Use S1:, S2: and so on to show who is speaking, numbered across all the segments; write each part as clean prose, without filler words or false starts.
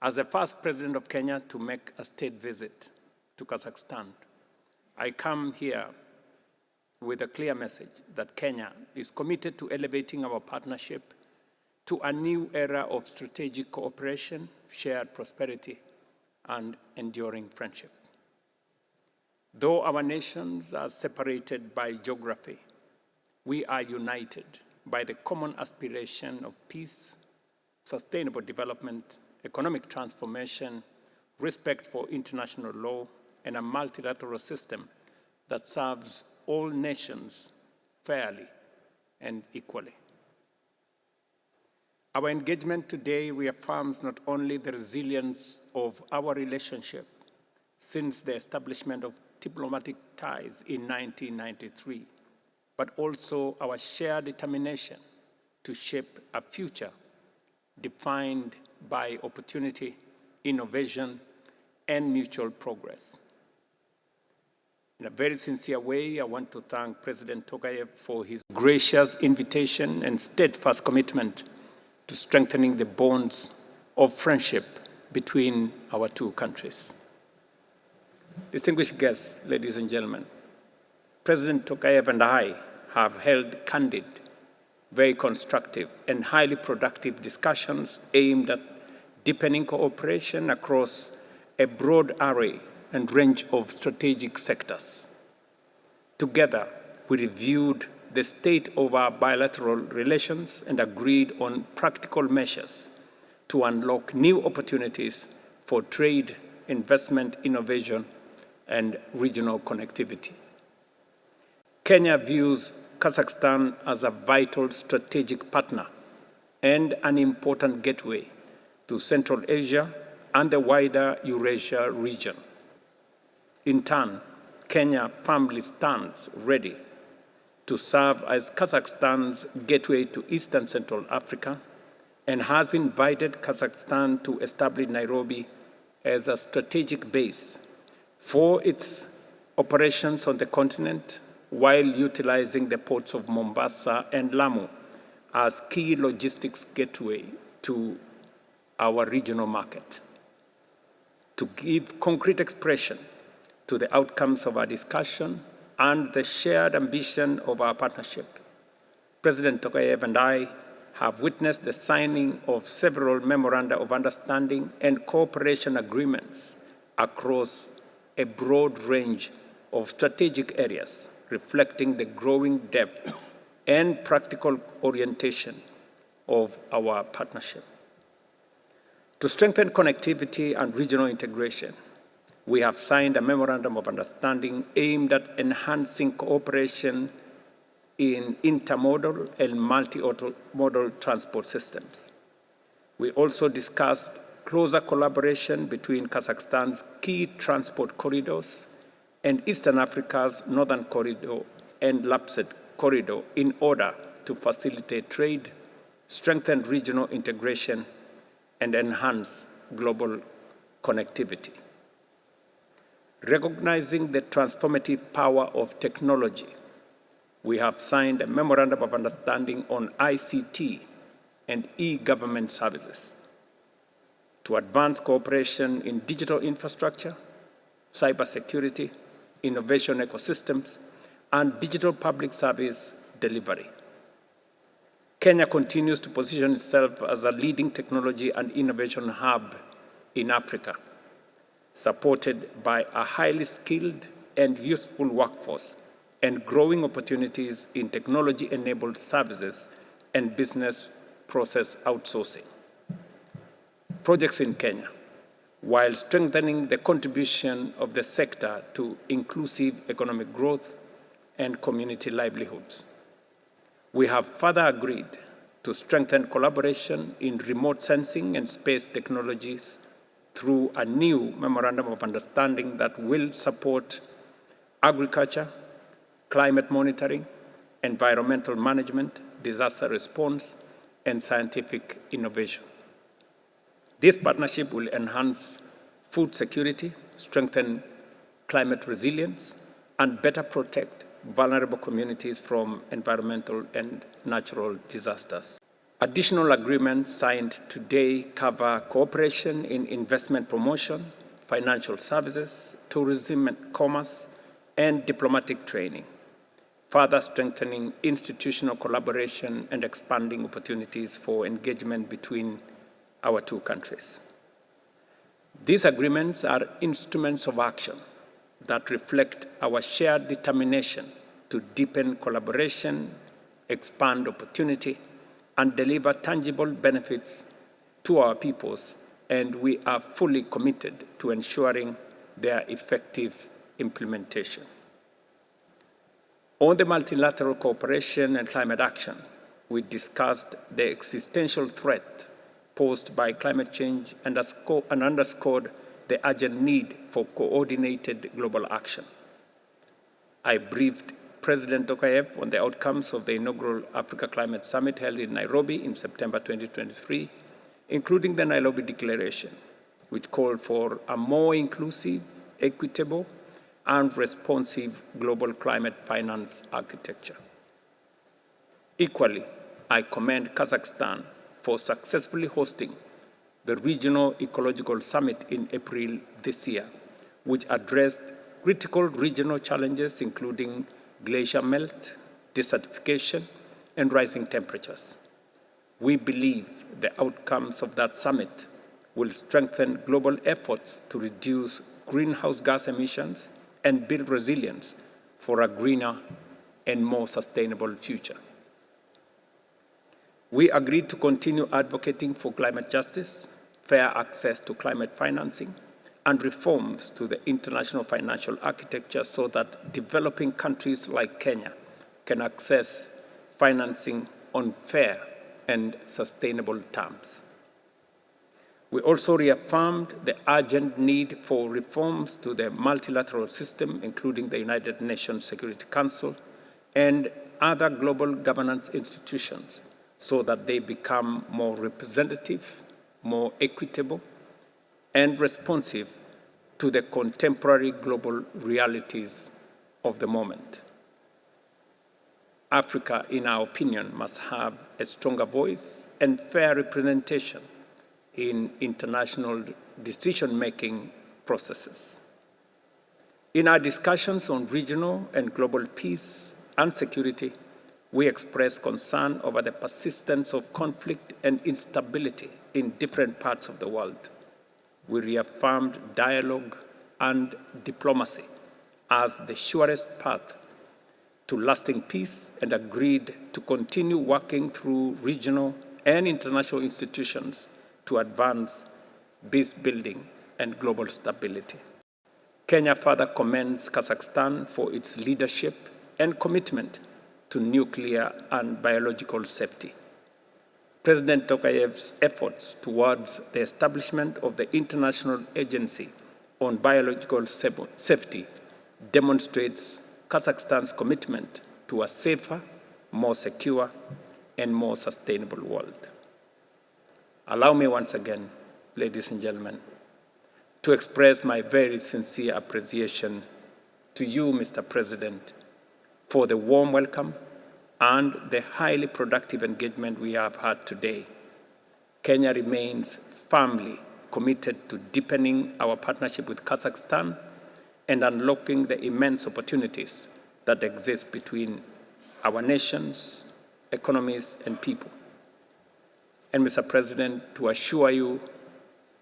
S1: As the first president of Kenya to make a state visit to Kazakhstan, I come here with a clear message that Kenya is committed to elevating our partnership to a new era of strategic cooperation, shared prosperity, and enduring friendship. Though our nations are separated by geography, we are united by the common aspiration of peace, sustainable development, economic transformation, respect for international law, and a multilateral system that serves all nations fairly and equally. Our engagement today reaffirms not only the resilience of our relationship since the establishment of diplomatic ties in 1993, but also our shared determination to shape a future defined by opportunity, innovation, and mutual progress. In a very sincere way, I want to thank President Tokayev for his gracious invitation and steadfast commitment to strengthening the bonds of friendship between our two countries. Distinguished guests, ladies and gentlemen, President Tokayev and I have held candid, very constructive, and highly productive discussions aimed at deepening cooperation across a broad array and range of strategic sectors. Together, we reviewed the state of our bilateral relations and agreed on practical measures to unlock new opportunities for trade, investment, innovation, and regional connectivity. Kenya views Kazakhstan as a vital strategic partner and an important gateway to Central Asia and the wider Eurasia region. In turn, Kenya firmly stands ready to serve as Kazakhstan's gateway to Eastern Central Africa and has invited Kazakhstan to establish Nairobi as a strategic base for its operations on the continent while utilizing the ports of Mombasa and Lamu as key logistics gateway to our regional market. To give concrete expression to the outcomes of our discussion and the shared ambition of our partnership, President Tokayev and I have witnessed the signing of several memoranda of understanding and cooperation agreements across a broad range of strategic areas, reflecting the growing depth and practical orientation of our partnership. To strengthen connectivity and regional integration, we have signed a memorandum of understanding aimed at enhancing cooperation in intermodal and multi-modal transport systems. We also discussed closer collaboration between Kazakhstan's key transport corridors and Eastern Africa's Northern Corridor and Lapsed Corridor in order to facilitate trade, strengthen regional integration, and enhance global connectivity. Recognizing the transformative power of technology, we have signed a memorandum of understanding on ICT and e-government services to advance cooperation in digital infrastructure, cybersecurity, innovation ecosystems, and digital public service delivery. Kenya continues to position itself as a leading technology and innovation hub in Africa, supported by a highly skilled and youthful workforce and growing opportunities in technology-enabled services and business process outsourcing. Projects in Kenya, while strengthening the contribution of the sector to inclusive economic growth and community livelihoods. We have further agreed to strengthen collaboration in remote sensing and space technologies through a new memorandum of understanding that will support agriculture, climate monitoring, environmental management, disaster response, and scientific innovation. This partnership will enhance food security, strengthen climate resilience, and better protect vulnerable communities from environmental and natural disasters. Additional agreements signed today cover cooperation in investment promotion, financial services, tourism and commerce, and diplomatic training, further strengthening institutional collaboration and expanding opportunities for engagement between our two countries. These agreements are instruments of action that reflect our shared determination to deepen collaboration, expand opportunity, and deliver tangible benefits to our peoples, and we are fully committed to ensuring their effective implementation. On the multilateral cooperation and climate action, we discussed the existential threat posed by climate change and underscored the urgent need for coordinated global action. I briefed President Tokayev on the outcomes of the inaugural Africa Climate Summit held in Nairobi in September 2023, including the Nairobi Declaration, which called for a more inclusive, equitable, and responsive global climate finance architecture. Equally, I commend Kazakhstan for successfully hosting the Regional Ecological Summit in April this year, which addressed critical regional challenges including glacier melt, desertification, and rising temperatures. We believe the outcomes of that summit will strengthen global efforts to reduce greenhouse gas emissions and build resilience for a greener and more sustainable future. We agreed to continue advocating for climate justice, fair access to climate financing, and reforms to the international financial architecture so that developing countries like Kenya can access financing on fair and sustainable terms. We also reaffirmed the urgent need for reforms to the multilateral system, including the United Nations Security Council and other global governance institutions, so that they become more representative, more equitable, and responsive to the contemporary global realities of the moment. Africa, in our opinion, must have a stronger voice and fair representation in international decision-making processes. In our discussions on regional and global peace and security, we express concern over the persistence of conflict and instability in different parts of the world. We reaffirmed dialogue and diplomacy as the surest path to lasting peace and agreed to continue working through regional and international institutions to advance peace building and global stability. Kenya further commends Kazakhstan for its leadership and commitment to nuclear and biological safety. President Tokayev's efforts towards the establishment of the International Agency on Biological Safety demonstrates Kazakhstan's commitment to a safer, more secure, and more sustainable world. Allow me once again, ladies and gentlemen, to express my very sincere appreciation to you, Mr. President, for the warm welcome and the highly productive engagement we have had today. Kenya remains firmly committed to deepening our partnership with Kazakhstan and unlocking the immense opportunities that exist between our nations, economies, and people. And Mr. President, to assure you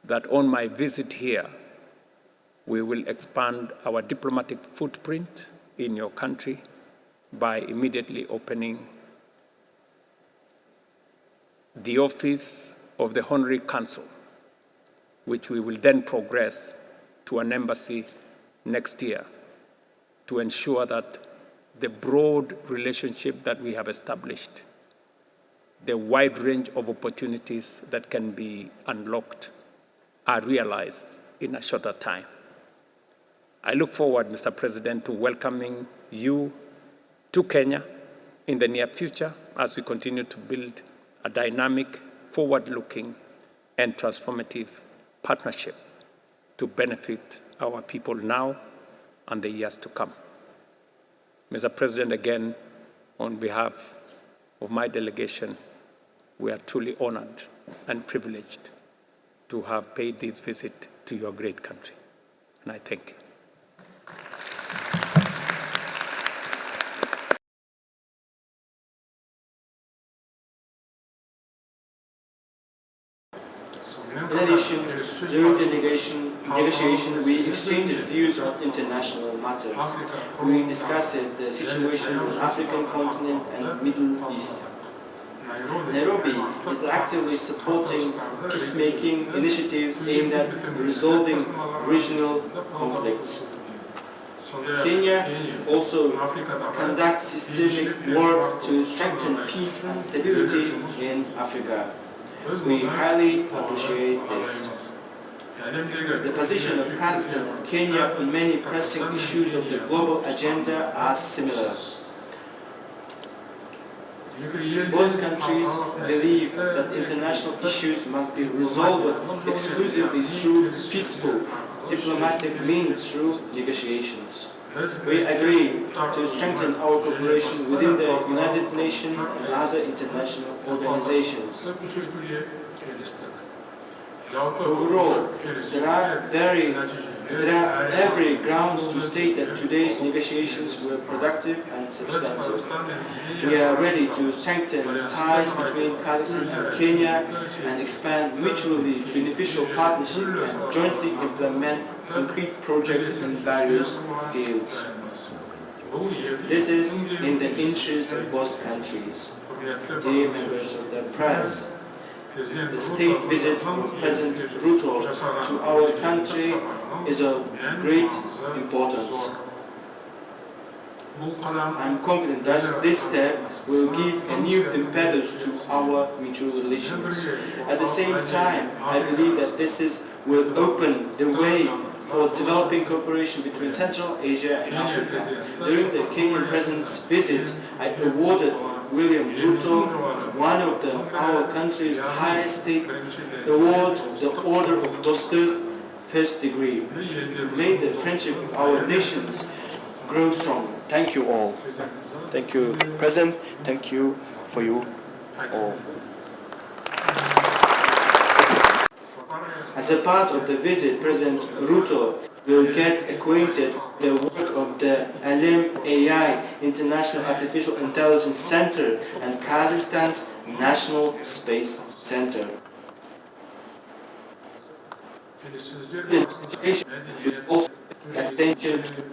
S1: that on my visit here, we will expand our diplomatic footprint in your country by immediately opening the office of the Honorary Consul, which we will then progress to an embassy next year to ensure that the broad relationship that we have established, the wide range of opportunities that can be unlocked, are realized in a shorter time. I look forward, Mr. President, to welcoming you to Kenya in the near future as we continue to build a dynamic, forward-looking, and transformative partnership to benefit our people now and the years to come. Mr. President, again, on behalf of my delegation, We are truly honored and privileged to have paid this visit to your great country, and I thank you.
S2: In addition, during the negotiation, we exchanged views on international matters. We discussed the situation on the African continent and Middle East. Nairobi is actively supporting peacemaking initiatives aimed at resolving regional conflicts. Kenya also conducts systemic work to strengthen peace and stability in Africa. We highly appreciate this. The position of Kazakhstan and Kenya on many pressing issues of the global agenda are similar. Both countries believe that international issues must be resolved exclusively through peaceful, diplomatic means through negotiations. We agree to strengthen our cooperation within the United Nations and other international organizations. Overall, there are every grounds to state that today's negotiations were productive and substantive. We are ready to strengthen ties between Kazakhstan and Kenya and expand mutually beneficial partnership and jointly implement concrete projects in various fields. This is in the interest of both countries. Dear members of the press, the state visit of President Ruto to our country is of great importance. I am confident that this step will give a new impetus to our mutual relations. At the same time, I believe that this will open the way for developing cooperation between Central Asia and Africa. During the Kenyan President's visit, I awarded William Ruto one of our country's highest state awards, the Order of Dostur, first degree. May the friendship of our nations grow strong. Thank you all. Thank you, President. Thank you for you all. As a part of the visit, President Ruto will get acquainted with the work of the Alim AI International Artificial Intelligence Center and Kazakhstan's National Space Center. The investigation will also pay attention to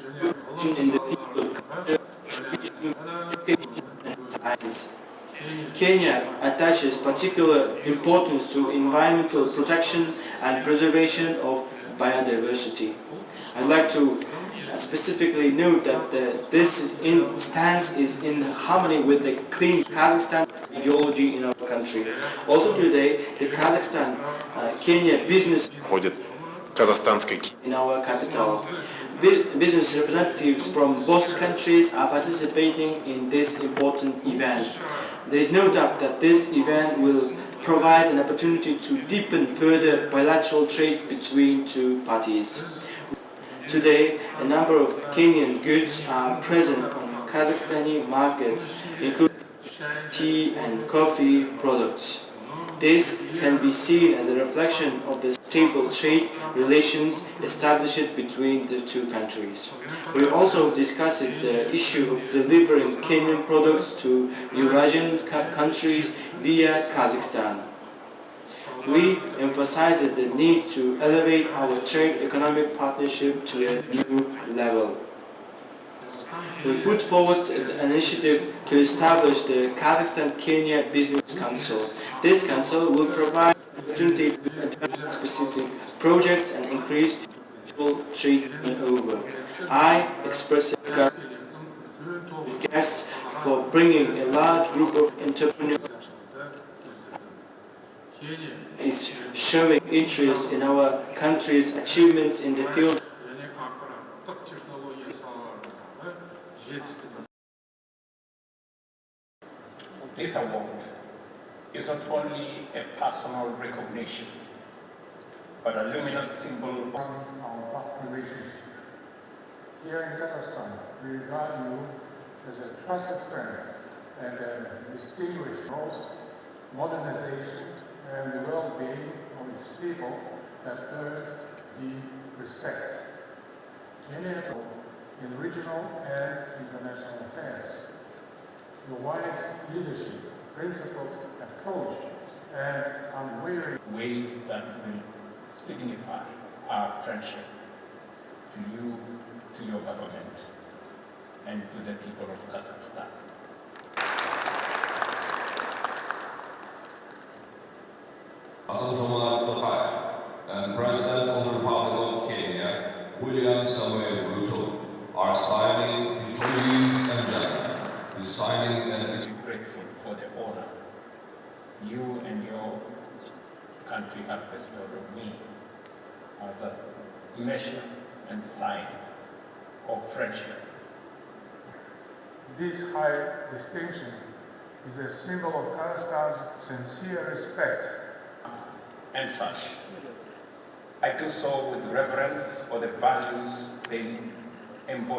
S2: in the field of culture, education, and science. Kenya attaches particular importance to environmental protection and preservation of biodiversity. I'd like to specifically note that this stance is in harmony with the clean Kazakhstan ideology in our country. Also today, the Kazakhstan-Kenya business in our capital. Business representatives from both countries are participating in this important event. There is no doubt that this event will provide an opportunity to deepen further bilateral trade between two parties. Today, a number of Kenyan goods are present on the Kazakhstani market, including tea and coffee products. This can be seen as a reflection of the stable trade relations established between the two countries. We also discussed the issue of delivering Kenyan products to Eurasian countries via Kazakhstan. We emphasized the need to elevate our trade economic partnership to a new level. We put forward an initiative to establish the Kazakhstan-Kenya Business Council. This council will provide opportunity to advance specific projects and increase mutual trade turnover. I express guests for bringing a large group of entrepreneurs is showing interest in our country's achievements in the field.
S1: This award is not only a personal recognition, but a luminous symbol of
S3: our relationship. Here in Kazakhstan, we regard you as a trusted friend and a distinguished host modernization, and the well-being of its people have earned the respect, genuine in regional and international affairs. Your wise leadership, principled approach, and unwavering
S1: ways that will signify our friendship to you, to your government, and to the people of Kazakhstan.
S4: And President of the Republic of Kenya, William Samuel Ruto, are signing the treaties and gentlemen, signing an
S1: I'm grateful for the honor you and your country have bestowed on me as a measure and sign of friendship.
S3: This high distinction is a symbol of Kazakhstan's sincere respect
S1: And such. I do so with reverence for the values they embody.